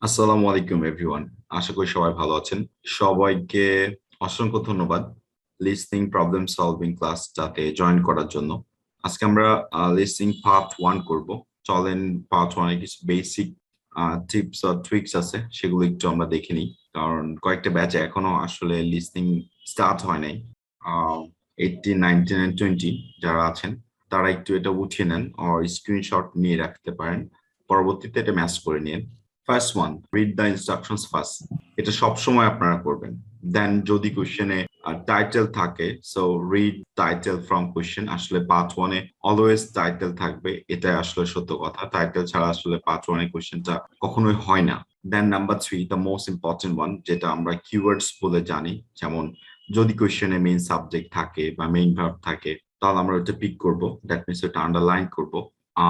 আসসালামু আলাইকুম এভরিওয়ান। আশা করি সবাই ভালো আছেন। সবাইকে অসংখ্য ধন্যবাদ লিসনিং প্রবলেম সলভিং ক্লাসটাতে জয়েন করার জন্য। আজকে আমরা লিসনিং পার্ট 1 করব। চলেন পার্ট 1 এর কিছু বেসিক টিপস আর ট্রিক্স আছে, সেগুলো একটু আমরা দেখে নিই। কারণ কয়েকটা ব্যাচে এখনো আসলে লিসনিং স্টার্ট হয় নাই। 18, 19 এন্ড 20 যারা আছেন তারা একটু এটা উঠিয়ে নেন আর স্ক্রিনশট নিয়ে রাখতে পারেন, পরবর্তীতে এটা ম্যাচ করে নিন। First one, read the instructions first. এটা সবসময় আপনারা করবেন। দেন যদি কোশ্চেনে টাইটেল থাকে, so read title from question. আসলে পার্ট ওয়ানে অলওয়েজ টাইটেল থাকবে, এটা আসলে সত্য কথা। টাইটেল ছাড়া আসলে পার্ট ওয়ানে কোশ্চেনটা কখনোই হয় না। Then number 3, the most important one, যেটা আমরা কিওয়ার্ডস বলে জানি। যেমন যদি কোশ্চেনে মেইন সাবজেক্ট থাকে বা মেইন ভার্ব থাকে, তাহলে আমরা ওটা পিক করবো, দ্যাট মিনস ওটা আন্ডারলাইন করবো।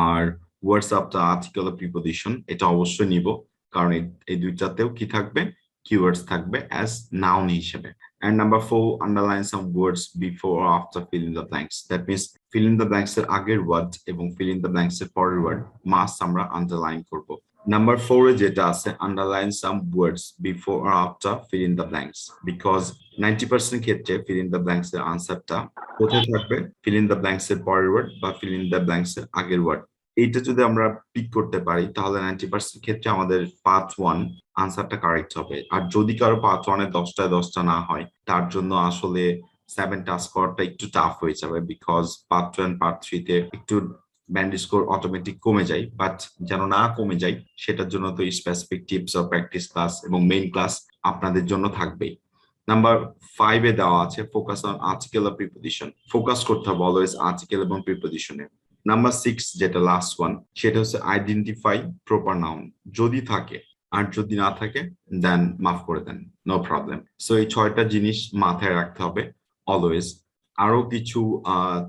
আর words of the article of preposition, এটা অবশ্যই নিব, কারণ এই দুইটাতেও কি থাকবে, keywords থাকবে as noun হিসেবে। And number 4, underline some words before or after fill in the blanks. That means fill in the blanks এর আগের ওয়ার্ড এবং fill in the blanks এর পরের ওয়ার্ড মাস্ট আমরা আন্ডারলাইন করব। নাম্বার 4 এ যেটা আছে, underline some words before or after fill in the blanks, because 90% ক্ষেত্রে fill in the blanks এর আনসারটা কোথায় থাকবে, fill in the blanks এর পরের ওয়ার্ড বা fill in the blanks এর আগের ওয়ার্ড। এইটা যদি আমরা পিক করতে পারি তাহলে 90% ক্ষেত্রে আমাদের পার্ট 1 আনসারটা কারেক্ট হবে। আর যদি কারো পার্ট 1 এ 10টায় 10টা না হয়, তার জন্য আসলে 7 টাস্ক করাটা একটু টাফ হয়ে যাবে, বিকজ পার্ট 2 এন্ড পার্ট 3 তে একটু ব্যান্ড স্কোর অটোমেটিক কমে যায়। বাট যেন না কমে যায়, সেটার জন্য তো specific tips or practice class এবং মেইন ক্লাস আপনাদের জন্য থাকবেই। নাম্বার 5 এ দেওয়া আছে, focus on article or preposition. Focus করতে হবে অলওয়েজ আর্টিকেল এবং প্রিপোজিশনে। নাম্বার 6, যেটা লাস্ট ওয়ান, সেটা হচ্ছে আইডেন্টিফাই প্রপার নাউন। যদি থাকে, আর যদি না থাকে দেন মাফ করে দেন, নো প্রবলেম। সো এই 6টা জিনিস মাথায় রাখতে হবে অলওয়েজ। আরো কিছু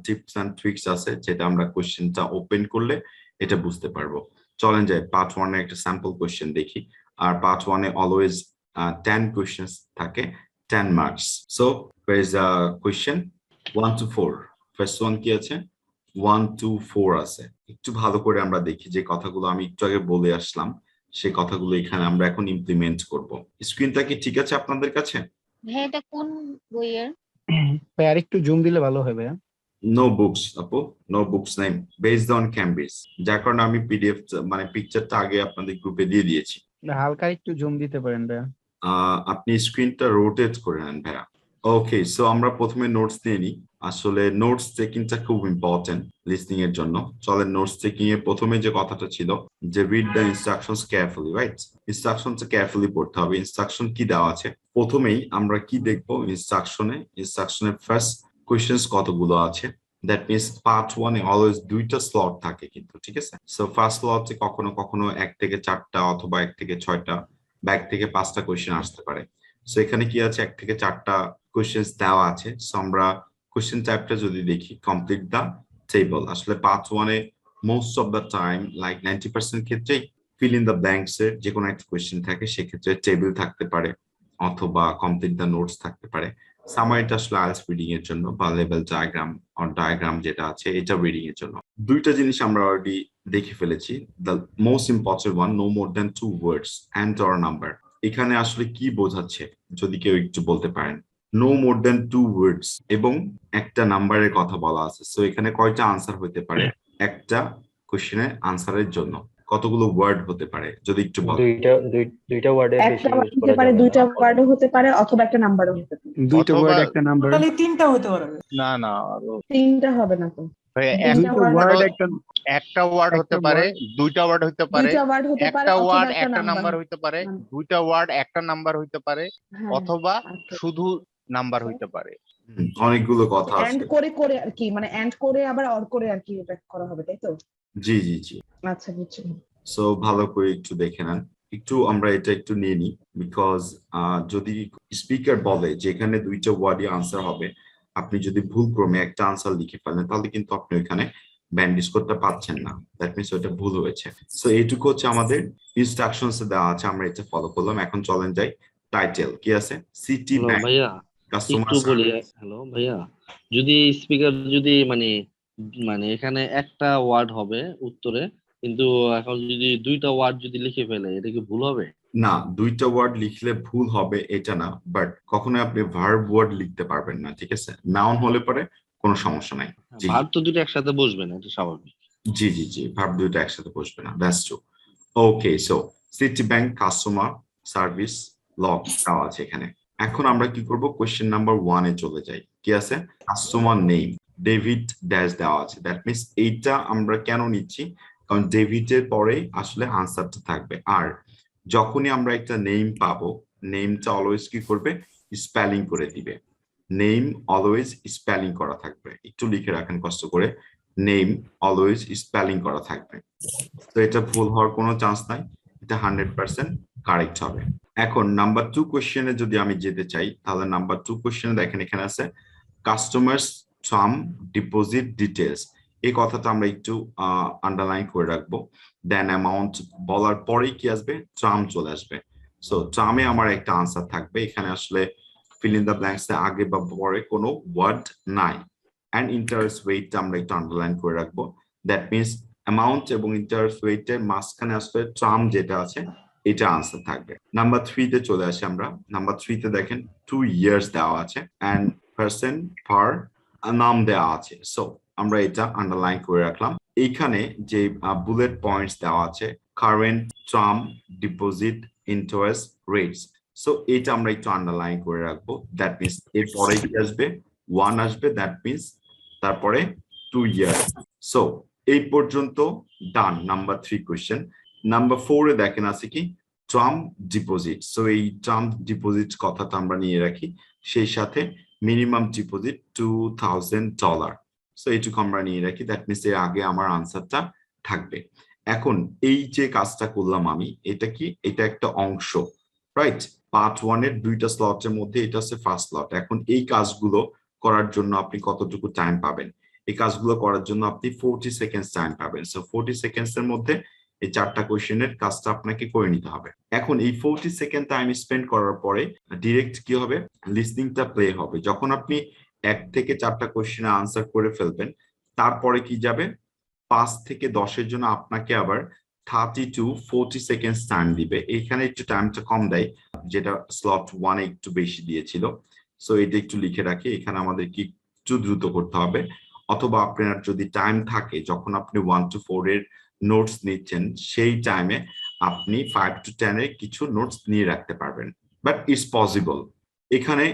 টিপস এন্ড ট্রিক্স আছে, যেটা আমরা কোশ্চেনটা ওপেন করলে এটা বুঝতে পারবো। চলেন যাই পার্ট 1 এর একটা স্যাম্পল কোশ্চেন দেখি। আর পার্ট 1 এ অলওয়েজ 10 কোশ্চেন থাকে, 10 marks. So here is a question 1 to 4। First one কি আছে, 1 to 4 আছে। একটু ভালো করে আমরা দেখি, যে কথাগুলো আমি একটু আগে বলে আসলাম সেই কথাগুলো এখানে আমরা এখন ইমপ্লিমেন্ট করব। স্ক্রিনটা কি ঠিক আছে আপনাদের কাছে? হ্যাঁ, এটা কোন বইয়ের? ভাই আরেকটু জুম দিলে ভালো হবে। নো বুকস আপু, no books name, based on Cambridge. যার কারণে আমি পিডিএফ মানে পিকচারটা আগে আপনাদের গ্রুপে দিয়ে দিয়েছি। হালকা একটু জুম দিতে পারেন ভাইয়া। আপনি স্ক্রিনটা রোটেট করে নেন ভাইয়া। ওকে, সো আমরা প্রথমে নোটস নিয়ে নিই। আসলে নোটস টেকিংটা খুব ইম্পর্টেন্ট লিসনিং এর জন্য। চলেন নোটস টেকিং এর প্রথমে যে কথাটা ছিল, যে read the instructions carefully, right? ইনস্ট্রাকশনটা কেয়ারফুলি পড়তে হবে। ইনস্ট্রাকশন কি দেওয়া আছে, প্রথমেই আমরা কি দেখবো ইনস্ট্রাকশনের ফার্স্ট কোয়েশ্চেন্স কতগুলো আছে। That means part 1 A always দুইটা স্লট থাকে কিন্তু, ঠিক আছে? সো ফার্স্ট স্লটে কখনো কখনো 1 থেকে 4টা অথবা 1 থেকে 6টা, ব্যাক থেকে 5টা কোয়েশ্চেন আসতে পারে। সো এখানে কি আছে, 1 থেকে 4টা কোয়েশ্চেন দেওয়া আছে। সো আমরা কোয়েশ্চেন টাইপটা যদি দেখি, কমপ্লিট দা টেবল। আসলে পার্ট 1 এ most of the time, like 90% ক্ষেত্রেই ফিল ইন দা ব্ল্যাঙ্কস এর যে কোনো একটা কোয়েশ্চেন থাকে, সেক্ষেত্রে টেবিল থাকতে পারে অথবা কমপ্লিট দা নোটস থাকতে পারে। সামারিটা আসলে আইএলটিএস রিডিং এর জন্য, বা লেভেল ডায়াগ্রাম অর ডায়াগ্রাম যেটা আছে এটা রিডিং এর জন্য। দুইটা জিনিস আমরা অলরেডি দেখে ফেলেছি। The most important one, no more than 2 words and or number. এখানে আসলে কি বোঝাচ্ছে যদি কেউ একটু বলতে পারেন? নো মোর দ্যান 2 ওয়ার্ডস এবং একটা নাম্বারের কথা বলা আছে। সো এখানে কয়টা আনসার হতে পারে একটা কোশ্চেনের আনসারের জন্য? কতগুলো ওয়ার্ড হতে পারে যদি একটু বলেন? দুইটা ওয়ার্ডের বেশি একটা ইউজ ওয়ার্ড হতে করা পারে, যাবে দুইটা না। ওয়ার্ডও হতে পারে, অথবা একটা নাম্বারও হতে পারে। দুইটা অথবা ওয়ার্ড একটা নাম্বার। তাহলে তিনটা হতে পারবে। না না আরো তিনটা হবে না তো, ভাই, দুইটা দুইটা ওয়ার্ড ওয়ার্ড হবে। একটা একটা ওয়ার্ড হতে একটা পারে, word, দুইটা ওয়ার্ড হতে পারে, দুইটা ওয়ার্ড হতে পারে, একটা অথবা ওয়ার্ড একটা একটা নাম্বার। নাম্বার হইতে পারে, দুইটা ওয়ার্ড একটা নাম্বার হইতে পারে, হ্যাঁ, অথবা আচ্ছা। শুধু নাম্বার হইতে পারে। অনেকগুলো কথা এন্ড আছে। করে করে আর কি, মানে এন্ড করে আবার অর করে আর কি এটা করা হবে, তাই তো? জি জি জি। আচ্ছা, বুঝছি। সো ভালো করে একটু দেখে নেন। একটু আমরা এটা একটু নিয়ে নিই, বিকজ যদি স্পিকার বলে যে এখানে দুইটা ওয়ার্ডই আনসার হবে, আপনি যদি ভুল ক্রমে একটা আনসার লিখে ফেলেন, তাহলে কিন্তু আপনি ওইখানে ব্যান্ডিজ করতে পারছেন না। দ্যাট মিনস ওইটা ভুল হয়েছে। সো এইটুকু হচ্ছে আমাদের ইনস্ট্রাকশনস দেওয়া আছে, আমরা এটা ফলো করলাম। এখন চলেন যাই টাইটেল কি আছে, সিটি হ্যালো ব্যাংক ভাইয়া, কাস্টমার একটু বলি। সার্ভিস। হ্যালো ভাইয়া, যদি স্পিকার যদি মানে মানে এখানে একটা ওয়ার্ড হবে উত্তরে, কিন্তু এখন যদি দুইটা ওয়ার্ড যদি লিখে ফেলে এটা কি ভুল হবে? না, দুইটা ওয়ার্ড লিখলে ভুল হবে এটা না, বাট কখনো আপনি ভার্ব ওয়ার্ড লিখতে পারবেন না, ঠিক আছে? নাউন হলে পরে কোনো সমস্যা নাই। জি ভার্ব তো দুটো একসাথে বসবে না, এটা স্বাভাবিক। জি জি জি, ভার্ব দুইটা একসাথে বসবে না, that's true. Okay, so city bank customer service log দেওয়া আছে এখানে। এখন আমরা কি করব, কোয়েশ্চেন নাম্বার 1 এ চলে যাই। কি আছে? কাস্টমার নেম ডেভিড ড্যাশ দেওয়া আছে। দ্যাট মিন্স এইটা আমরা কেন নিচ্ছি, কারণ ডেভিডের পরে আসলে আনসারটা থাকবে। আর যখনই আমরা একটা নেম পাবো, নেমটা অলওয়েজ কি করবে, স্পেলিং করে দিবে। নেম অলওয়েজ স্পেলিং করা থাকবে, একটু লিখে রাখেন কষ্ট করে, নেম অলওয়েজ স্পেলিং করা থাকবে। তো এটা ভুল হওয়ার কোনো চান্স নাই, এটা 100% কারেক্ট হবে। এখন নাম্বার 2 কোশ্চেনে যদি আমি যেতে চাই, তাহলে নাম্বার 2 কোশ্চেনে দেখেন এখানে আছে কাস্টমার্স সাম ডিপোজিট ডিটেলস। এই কথাটা আমরা একটু আন্ডারলাইন করে রাখবো। দেন অ্যামাউন্ট বলার পরেই কি আসবে, ট্রাম চলে আসবে। সো ট্রামে আমার একটা আনসার থাকবে। এখানে আসলে ফিল ইন দ্য ব্ল্যাঙ্কস এ আগে বা পরে কোনো ওয়ার্ড নাই। অ্যান্ড ইন্টারেস্ট রেটটা আমরা একটু আন্ডারলাইন করে রাখবো। দ্যাট মিনস অ্যামাউন্ট এবং ইন্টারেস্ট রেটের মাঝখানে আসলে ট্রাম যেটা আছে এটা আনসার থাকবে। নাম্বার 3 তে চলে আসি আমরা। নাম্বার 3 তে দেখেন 2 ইয়ার্স দেওয়া আছে অ্যান্ড পার্সেন্ট পার নাম দেওয়া আছে। সো আমরা এটা আন্ডারলাইন করে রাখলাম। এইখানে যে বুলেট পয়েন্টস দেওয়া আছে, current term deposit interest rates. So এটা আমরা একটু আন্ডারলাইন করে রাখবো। দ্যাট মিনস এর পরে কি আসবে, 1 আসবে, দ্যাট মিনস তারপরে 2 ইয়ার্স। সো এই পর্যন্ত ডান নাম্বার 3 কোয়েশ্চেন। নাম্বার 4 এ দেখেন আছে কি টার্ম ডিপোজিট। সো এই টার্ম ডিপোজিট কথাটা আমরা নিয়ে রাখি, সেই সাথে মিনিমাম ডিপোজিট $2000। সো এইটুকু আমরা নিয়ে রাখি, দ্যাট মিনস এর আগে আমার আনসারটা থাকবে। এখন এই যে কাজটা করলাম আমি, এটা কি, এটা একটা অংশ, রাইট? পার্ট 1 এর দুইটা স্লটের মধ্যে এটা হচ্ছে ফার্স্ট স্লট। এখন এই কাজগুলো করার জন্য আপনি কতটুকু টাইম পাবেন? এই কাজগুলো করার জন্য আপনি 40 সেকেন্ডস টাইম পাবেন। সো 40 সেকেন্ডস এর মধ্যে এই 4টা কোশ্চেনের কাজটা আপনাকে করে নিতে হবে। এখন এই 40 সেকেন্ড টাইম স্পেন্ড করার পরে ডিরেক্ট কি হবে, লিসনিংটা প্লে হবে। যখন আপনি 1 থেকে 4টা কোশ্চেনের আনসার করে ফেলবেন, তারপরে কি যাবে, 5 থেকে 10 এর জন্য আপনাকে আবার 30 to 40 সেকেন্ডস টাইম দিবে। এখানে একটু টাইমটা কম দেয়, যেটা স্লট 1 এ একটু বেশি দিয়েছিল। সো এটা একটু লিখে রাখি, এখানে আমাদের কি একটু দ্রুত করতে হবে। অথবা আপনার যদি টাইম থাকে, যখন আপনি 1 to 4 এর নোটস নিচ্ছেন, সেই টাইমে আপনি 5 to 10 এর কিছু নোটস নিয়ে রাখতে পারবেন, বাট ইটস পসিবল। এখানে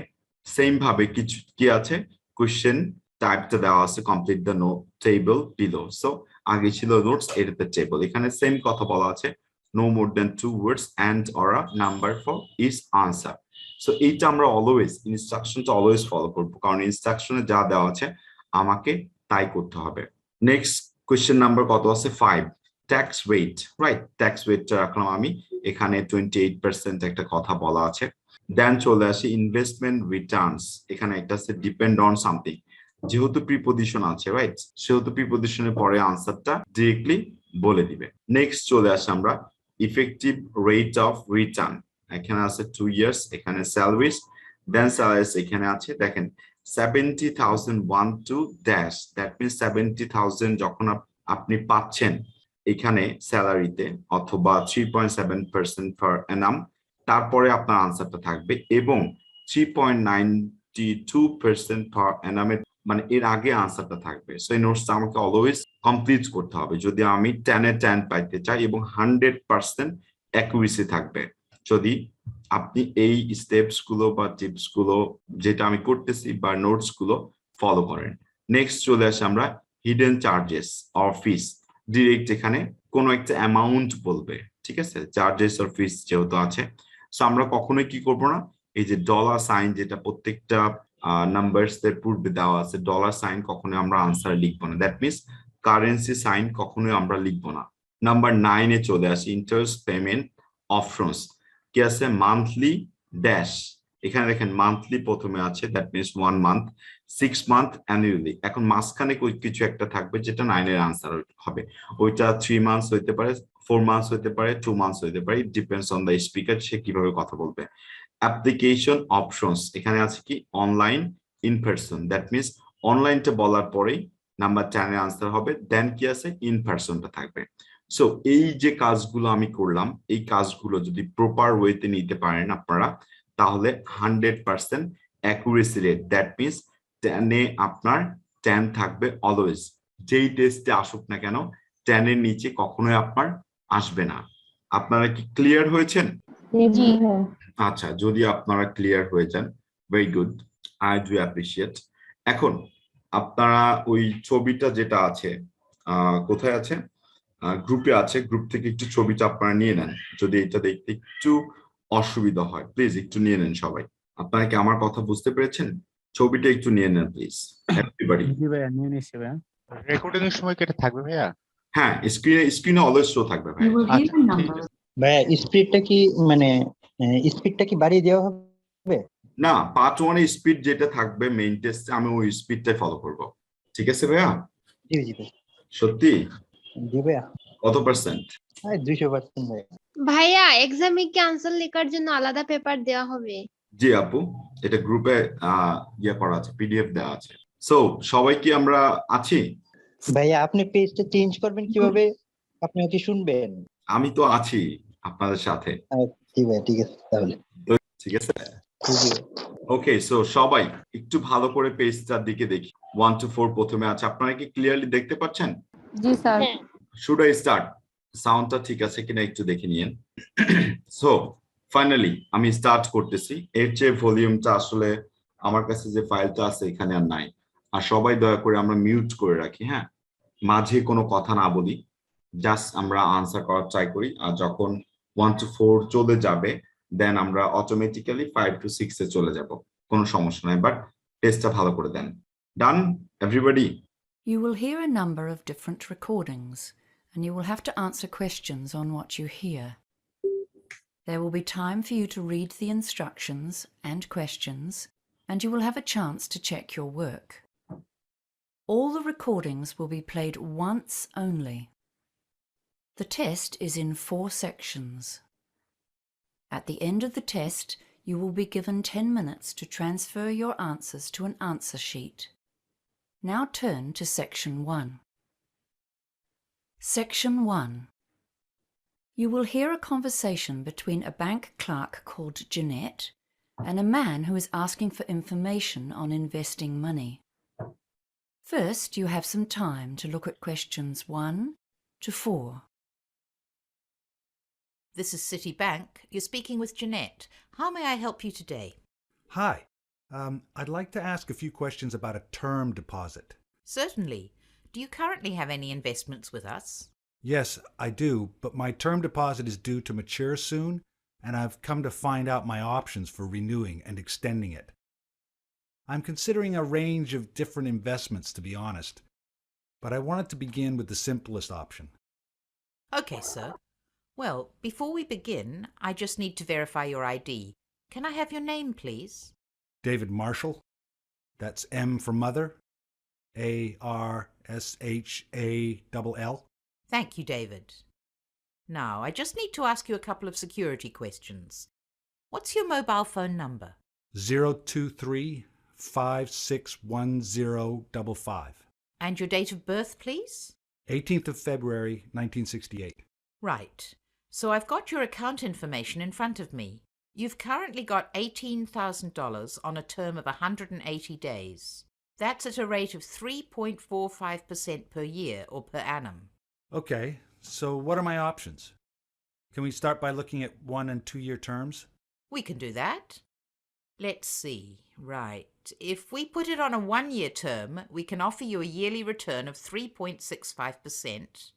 সেম ভাবে কিছু কি আছে, কোশ্চেন টাইপটা দেওয়া আছে, complete the note table below. So আগে ছিল নোটস, এটাতে টেবল। এখানে সেম কথা বলা আছে, no more than 2 words and or a number for each answer। So এইটা আমরা অলওয়েজ ইনস্ট্রাকশনটা অলওয়েজ ফলো করবো, কারণ ইনস্ট্রাকশনে যা দেওয়া আছে আমাকে তাই করতে হবে। নেক্সট কোয়েশ্চেন নাম্বার কত আছে, 5, ট্যাক্স রেট, রাইট? ট্যাক্স রেটটা রাখলাম আমি এখানে 28% একটা কথা বলা আছে। দেন চলে আসি ইনভেস্টমেন্ট রিটার্নস, এখানে একটা আছে ডিপেন্ড অন সামথিং। যেহেতু প্রিপজিশন আছে, রাইট, সেহেতু প্রিপজিশনের পরে আনসারটা ডিরেক্টলি বলে দিবে। নেক্সট চলে আসি আমরা ইফেক্টিভ রেট অফ রিটার্ন, এখানে আছে 2 ইয়ার্স। এখানে স্যালারিজ, দেন স্যালারিজ এখানে আছে দেখেন 70,001 to dash, দ্যাট মিনস 70,000 যখন আপনি পাচ্ছেন এখানে স্যালারিতে, অথবা 3.7% পার অ্যানাম, তারপরে আপনার আনসারটা থাকবে, এবং 3.92% পার অ্যানামের মানে এর আগে আনসারটা থাকবে। সো এই নোটসটা আমাকে অলওয়েজ কমপ্লিট করতে হবে যদি আমি 10 এ 10 পাইতে চাই, এবং 100% অ্যাকুরেসি থাকবে যদি আপনি এই স্টেপস গুলো বা টিপস গুলো যেটা আমি করতেছি বা নোটস গুলো ফলো করেন। নেক্সট চলে আসে আমরা hidden charges or fees. Direct এখানে কোনো একটা অ্যামাউন্ট বলবে, ঠিক আছে, চার্জেস অর ফিস যেহেতু আছে। সো আমরা কখনোই কি করব না, এই যে ডলার সাইন যেটা প্রত্যেকটা নাম্বারস এর পূর্বে দেওয়া আছে, ডলার সাইন কখনোই আমরা আনসার লিখবো না। দ্যাট মিনস কারেন্সি সাইন কখনোই আমরা লিখবো না। নাম্বার 9 এ চলে আসি ইন্টারেস্ট পেমেন্ট অপশনস। কি আছে, মান্থলি ড্যাশ, এখানে দেখেন মান্থলি প্রথমে আছে, that means 1 month, 6 month, annually. এখন মাঝখানে কিছু একটা থাকবে যেটা 9 এর আনসার হবে, ওইটা 3 মান্থস হইতে পারে, 4 মান্থস হইতে পারে, 2 মান্থস হইতে পারে, ডিপেন্ডস অন দ্য স্পিকার, সে কিভাবে কথা বলবে। অ্যাপ্লিকেশন অপশনস, এখানে আছে কি online, in person, that means অনলাইনটা বলার পরেই নাম্বার 10 এর আনসার হবে, দেন কি আছে ইন পারসনটা থাকবে। সো এই যে কাজগুলো আমি করলাম, এই কাজগুলো যদি প্রপার ওয়েতে নিতে পারেন আপনারা, তাহলে 100% অ্যাকুরেসি রেট, দ্যাট মিনস 10-এ আপনার 10 থাকবে অলওয়েজ। যেই টেস্টে আসুক না কেন 10-এর নিচে কখনোই আপনার আসবে না। আপনারা কি ক্লিয়ার হয়েছেন? জি। আচ্ছা, যদি আপনারা ক্লিয়ার হয়ে যান, very good, I do appreciate. এখন আপনারা ওই ছবিটা যেটা আছে, কোথায় আছে, গ্রুপে আছে, গ্রুপ থেকে একটু ছবিটা আপনারা নিয়ে নেন। যদি এটা দেখতে একটু অসুবিধা হয় প্লিজ একটু নিয়ে নেন সবাই। আপনারা কি আমার কথা বুঝতে পেরেছেন? ছবিটা একটু নিয়ে নেন প্লিজ এভরিবডি। জি ভাইয়া, নিয়ে নিচ্ছি ভাইয়া। রেকর্ডিং এর সময় কেটে থাকবে ভাইয়া? হ্যাঁ, স্ক্রিনে অলওয়েজ শো থাকবে ভাই। আচ্ছা, ঠিক আছে। ভাইয়া স্পিডটা কি মানে স্পিডটা কি বাড়িয়ে দেওয়া হবে? না, পার্ট 1 এর স্পিড যেটা থাকবে মেইন টেস্টে আমি ওই স্পিডটাই ফলো করব। ঠিক আছে ভাইয়া? জি জি ভাই। সত্যি? জি ভাইয়া, কত পার্সেন্ট? 200% ভাইয়া। ভাইয়া এক্সামে কি আনসার লেখার জন্য আলাদা পেপার দেওয়া হবে? জি আপু, এটা গ্রুপে ইয়ে করা আছে, পিডিএফ দেওয়া আছে। সো সবাই কি আমরা আছি? ভাইয়া আপনি পেজটা চেঞ্জ করবেন কিভাবে? আপনি কি শুনবেন? আমি তো আছি আপনাদের সাথে। জি ভাইয়া, ঠিক আছে তাহলে। ঠিক আছে, জি জি। ওকে। সো সবাই একটু ভালো করে পেজটার দিকে দেখি। 1 to 4 প্রথমে আছে, আপনারা কি ক্লিয়ারলি দেখতে পাচ্ছেন? জি স্যার। Should I start? সাউন্ডটা ঠিক আছে কিনা একটু দেখে নিন। সো ফাইনালি আমি স্টার্ট করতেছি। এর চেয়ে ভলিউমটা আসলে আমার কাছে যে ফাইলটা আছে এখানে আর নাই। আর সবাই দয়া করে আমরা মিউট করে রাখি, হ্যাঁ, মাঝে কোনো কথা না বলি, জাস্ট আমরা আনসার করার ট্রাই করি। আর যখন 1 to 4 চলে যাবে দেন আমরা অটোমেটিক্যালি 5 to 6 এ চলে যাব, কোনো সমস্যা নাই, বাট টেস্টটা ভালো করে দেন। ডান everybody? You will hear a number of different recordings, and you will have to answer questions on what you hear. There will be time for you to read the instructions and questions, and you will have a chance to check your work. All the recordings will be played once only. The test is in 4 sections. At the end of the test, you will be given 10 minutes to transfer your answers to an answer sheet. Now turn to Section 1. Section 1. You will hear a conversation between a bank clerk called Jeanette and a man who is asking for information on investing money. First, you have some time to look at questions 1 to 4. This is Citibank. You're speaking with Jeanette. How may I help you today? Hi. I'd like to ask a few questions about a term deposit. Certainly. Do you currently have any investments with us? Yes, I do, but my term deposit is due to mature soon, and I've come to find out my options for renewing and extending it. I'm considering a range of different investments, to be honest, but I wanted to begin with the simplest option. Okay, sir. Well, before we begin, I just need to verify your ID. Can I have your name, please? David Marshall. That's M for mother. ARSHALL. Thank you, David. Now, I just need to ask you a couple of security questions. What's your mobile phone number? 023-561055. And your date of birth, please? 18th of February, 1968. Right. So I've got your account information in front of me. You've currently got $18,000 on a term of 180 days. That's at a rate of 3.45% per year or per annum. Okay, so what are my options? Can we start by looking at 1 and 2 year terms? We can do that. Let's see. Right. If we put it on a 1-year term, we can offer you a yearly return of 3.65%.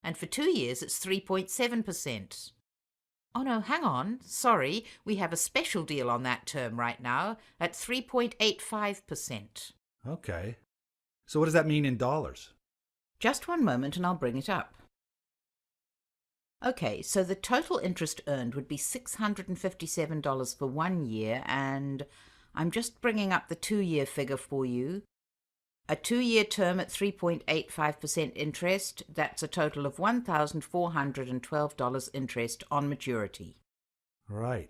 And for 2 years, it's 3.7%. Oh no, hang on. Sorry, we have a special deal on that term right now at 3.85%. Okay. So what does that mean in dollars? Just one moment and I'll bring it up. Okay, so the total interest earned would be $657 for 1 year, and I'm just bringing up the 2-year figure for you. A 2-year term at 3.85% interest, that's a total of $1,412 interest on maturity. Right.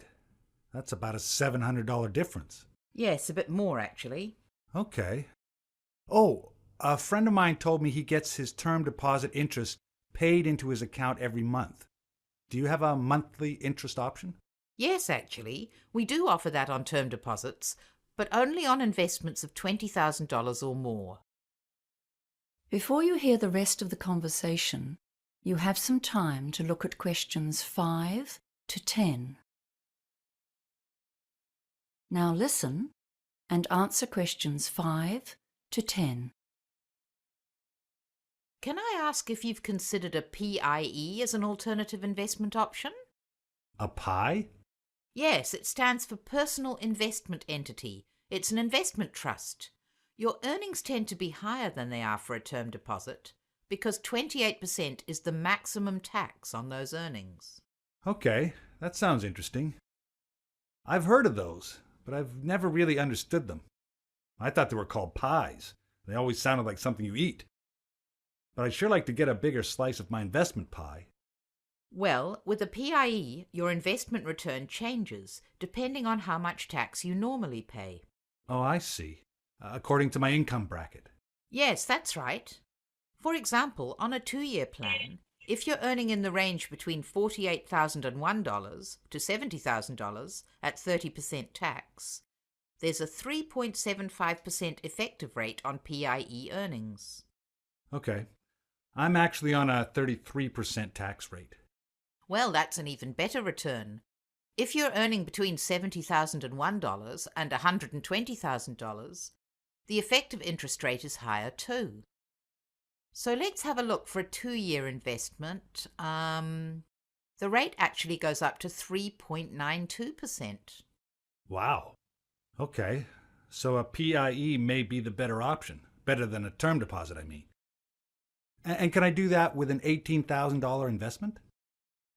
That's about a $700 difference. Yes, a bit more actually. Okay. Oh, a friend of mine told me he gets his term deposit interest paid into his account every month. Do you have a monthly interest option? Yes, actually, we do offer that on term deposits, but only on investments of $20,000 or more. Before you hear the rest of the conversation, you have some time to look at questions 5 to 10. Now listen and answer questions 5 to 10. Can I ask if you've considered a PIE as an alternative investment option? A pie? Yes, it stands for Personal Investment Entity. It's an investment trust. Your earnings tend to be higher than they are for a term deposit because 28% is the maximum tax on those earnings. Okay, that sounds interesting. I've heard of those, but I've never really understood them. I thought they were called pies. They always sounded like something you eat. But I'd sure like to get a bigger slice of my investment pie. Well, with a PIE, your investment return changes depending on how much tax you normally pay. Oh, I see. According to my income bracket. Yes, that's right. For example, on a 2-year plan, if you're earning in the range between $48,001 to $70,000 at 30% tax, there's a 3.75% effective rate on PIE earnings. Okay. I'm actually on a 33% tax rate. Well, that's an even better return. If you're earning between $70,001 and $120,000, the effective interest rate is higher too. So let's have a look for a 2-year investment. The rate actually goes up to 3.92%. Wow. Okay. So a PIE may be the better option. Better than a term deposit, I mean. And can I do that with an $18,000 investment?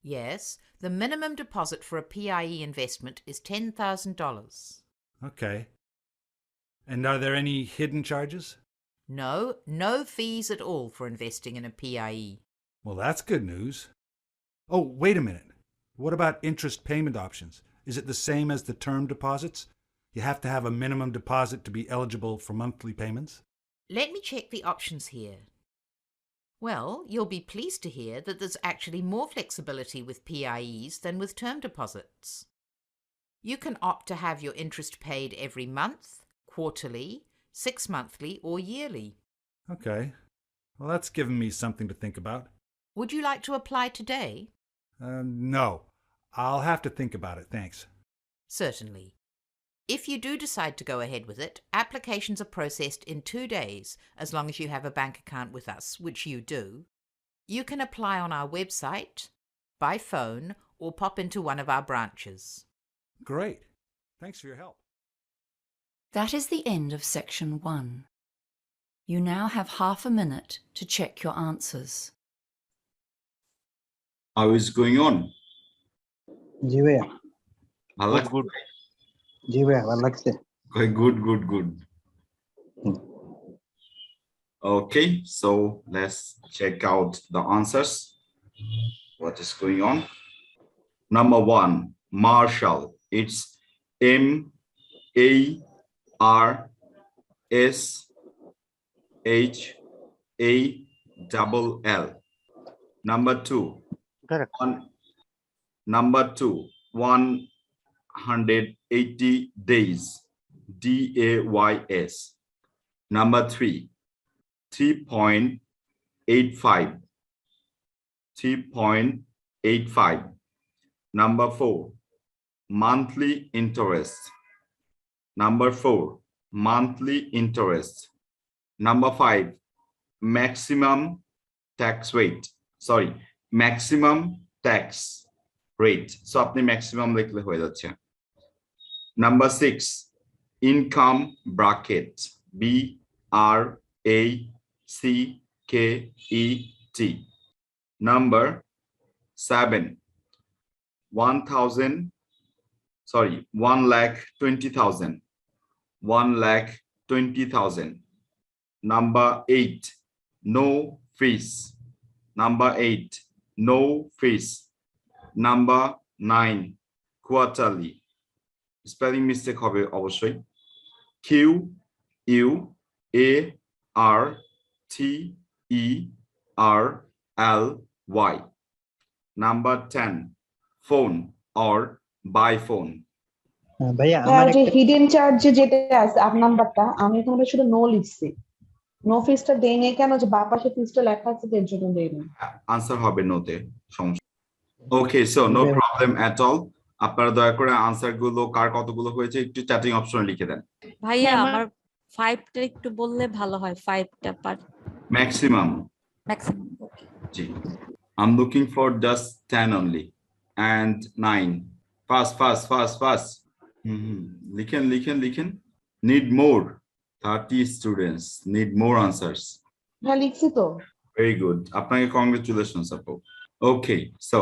Yes, the minimum deposit for a PIE investment is $10,000. Okay. And are there any hidden charges? No, no fees at all for investing in a PIE. Well, that's good news. Oh, wait a minute. What about interest payment options? Is it the same as the term deposits? You have to have a minimum deposit to be eligible for monthly payments? Let me check the options here. Well, you'll be pleased to hear that there's actually more flexibility with PIEs than with term deposits. You can opt to have your interest paid every month, quarterly, 6-monthly, or yearly. Okay. Well, that's given me something to think about. Would you like to apply today? No. I'll have to think about it, thanks. Certainly. If you do decide to go ahead with it, applications are processed in 2 days, as long as you have a bank account with us, which you do. You can apply on our website, by phone, or pop into one of our branches. Great. Thanks for your help. That is the end of section 1. You now have half a minute to check your answers. How is going on? জি ভাইয়া, ভালো লাগছে? Good. জি ভাইয়া, ভালো লাগছে। Okay, good. Okay, so let's check out the answers. What is going on? Number 1, Marshall. It's MARSHALL. Number 2, Correct. 180 days, DAYS. Number 3, 3.85. Number 4, monthly interest. Number 4, monthly interest. Number 5, maximum tax rate. Sorry, maximum tax rate. So apni maximum লিখলে হয়ে যাচ্ছে। Number 6, income bracket. BRACKET. Number 7, 1,20,000. 1,20,000. Number 8, no fees. Number 8, no fees. Number 9, quarterly. Spelling mistake hobe obosshoi. QUARTERLY. Why? Number 10, phone or by phone. ভাইয়া ভাইয়া আমার যে একটা hidden charge যেটা আছে 8 নাম্বারটা আমি এখানে শুধু নো লিখছি নো ফিসটা দেই নাই কেন যে বাঁ পাশে ফিসটা লেখা আছে এর জন্য দেই নাই আনসার হবে নোতে সমস্যা। Okay, so no Very- problem at all. আপনারা দয়া করে আনসার গুলো কার কতগুলো হয়েছে একটু চ্যাটিং অপশনে লিখে দেন। ভাইয়া আমার 5টা একটু বললে ভালো হয় 5টা পার ম্যাক্সিমাম। ম্যাক্সিমাম জি, I'm looking for just 10 only and 9. Fast. লিখেন। Need more. 30 students need more answers. হ্যাঁ লিখছি তো Very good. আপনাকে congratulations আপু। Okay, so